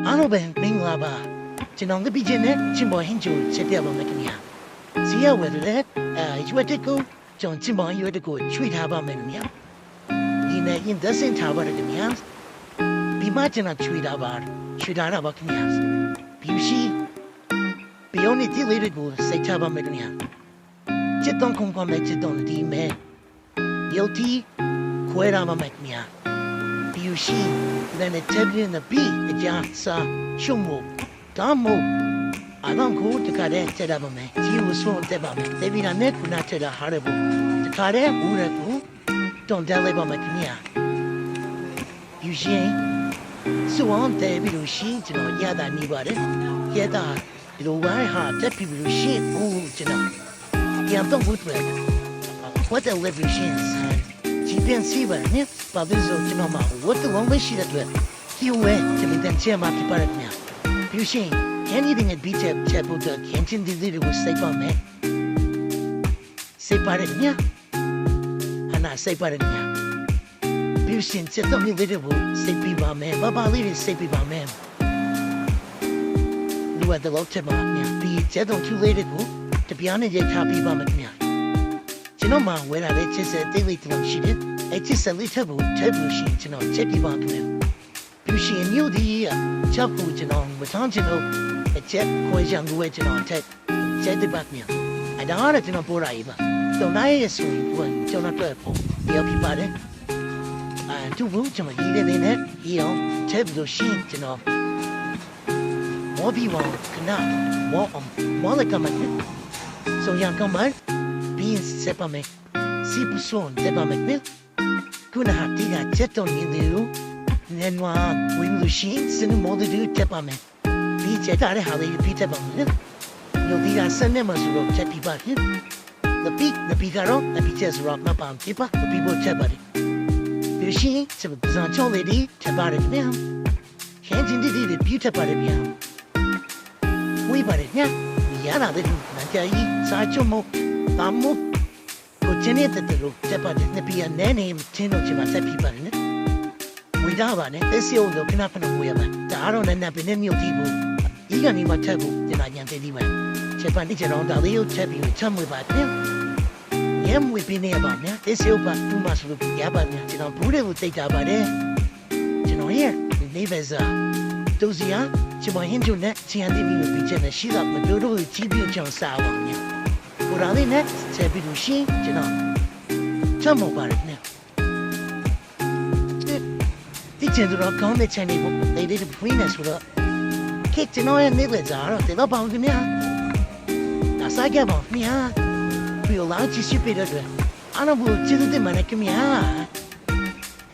အားလုံးပဲမင်္ဂလာပါကျွန်တော်ငပိချင်းနဲ့ချင်းပေါ်ဟင်းကျူချက်ပြပါမယ်ခင်ဗျာစီရဝယ်တယ်ရွက်တက်ကိုကျွန်ချင်းပေါ်ရွက်တက်ကိုချွေထားပါမယ်ခင်ဗျာဒီနေ့ရင်သက်စင်ထားပါတယ်ခင်ဗျာဒီမှာကျွန်တော်ချွေထားပါခင်ဗျာဘီရှိဘီယိုနီတီလေးတွေကိုစိတ်ထားပါမယ်ခင်ဗျာချစ်တော့ခုံကမဲ့ချစ်တော့ဒီမဲ့ဒီလိုတီခွဲရပါမယ်ခင်ဗျာဘီရှိthen it tapped in the beat the jasa shumo damo alam ko takare teda ba me ji wo so tet ba me te bi na ne kuna teda hare bo takare u re ko ton dan lai ba me knya yu shin so on te bi lo shin jino ya da ni ba de ya da di lo wai ha tet bi lo shin o jino ya don't good way what the live shin即便是吧，你把这手机弄嘛，我都往回洗了对，因为这里等钱嘛，比别人mehr。比如说，看你那个比这不得，看见的这个谁帮没？谁帮人家？还拿谁帮人家？比如说，这东西这个谁比帮没？爸爸里的谁比帮没？如果这老铁嘛，比这东西来的个，这边那些他比帮没mehr。ကျွန်တော်မှဝယ်လာတဲ့ချစ်စက်တိတ်လိတ်တောင်ရှိတယ်။အဲ့ချစ်စက်လေးထပ်ဖို့ရှိကျွန်တော်ချက်ပြပါခင်ဗျာ။ပြီးရှင်မြို့ဒီချက်ဖို့ကျွန်တော်မချမ်းချင်လို့အချက်ခွဲချင်လို့ကျွန်တော်ချက်တပတ်မြန်။အဲ့ဒါကတော့ကျွန်တော်ပို့ရည်ပါ။တော့နိုင်ရဲ့ဆိုရင်ကျွန်တော်တွေ့ဖို့ပြောပြပါတယ်။သူ့ဘူးကျွန်တော်ရေးတဲ့နဲ့ရေးအောင်ချက်လို့ရှိရင်ကျွန်တော်မော်ဘီဝါကနာမော်လကမတ်ဆိုရံကမတ်sepa me si puson sepa me ne kuna hatiga cheton yindu nenwa wing lushin sinu modu du tepa me bi chetare hale pi tepa me yo diga sanne masuro chepi ba hin the pigaro the piches rock ma pam tipa the people tepa de bi shin se zan chon le di tepa de ne hanjin di di bi tepa de bia wi ba de nya ya na de na ja yi sa chomo Tamo Cochene te lo sepa de pia nene tino chima sepi pa ne Widava ne ese o lo kana pana moya ba Taro na na bene mio tipo Iga ni ma tabu de na nyante di wa Sepa ni jero da leo tabi o tamu ba ne Yam we bine ba ne ese o ba tu ma so ya ba ne jino bude o te ta ba de Jino ye ni beza Dozia chima hinju ne chian di mi lo bi chene shi da ma do do chi bi chang sa wa neကိုရာလေးနဲ့ဆက်ပြီးလို့ရှင်းကျွန်တော်ချက်မောပါတယ်ခင်ဗျဒီကျန်တော့ကောင်းတဲ့ channel ပေါ့လေဒီ freeness ဆိုတော့ခေတ်ကျွန်တော်ရဲ့နေ့လက်စားတော့တေတော့ပေါင်းခင်ဗျာဒါစားကြပါခင်ဗျာပြီးတော့လာချစ်ရှိပြတဲ့အတွက်အားလုံးကိုကျေးဇူးတင်ပါတယ်ခင်ဗျာ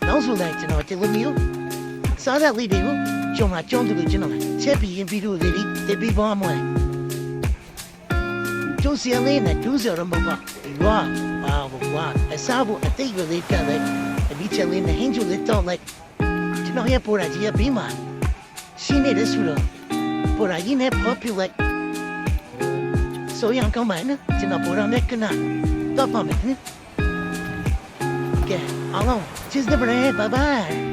နောက်ဆိုလိုက်ကျွန်တော်တေလို့မျိုးစားတဲ့လေးတွေကိုကျွန်တော်ကြောင်းတူကျွန်တော်ချက်ပြီးရင်ဗီဒီယိုလေးတွေတပီးပေါ်မှာကျိုးစီလေးနဲ့ကျိုးစေရမပါဝါအစားဖို့အသိရလေးကလည်းအဒီချလေးနဲ့ဟင်းကျလေးတော့လိုက်ကျွန်တော်ရဲ့ပေါ်ရာကြီးပြီးမှရှင်းနေတဲ့ဆိုတော့ပေါ်ရာကြီးနဲ့ popular ဆိုရင်ကောင်းပါနဲ့ကျွန်တော်ပေါ်ရာနဲ့ကနာတော့ပါမယ်ကဲအားလုံး cheers the bread bye bye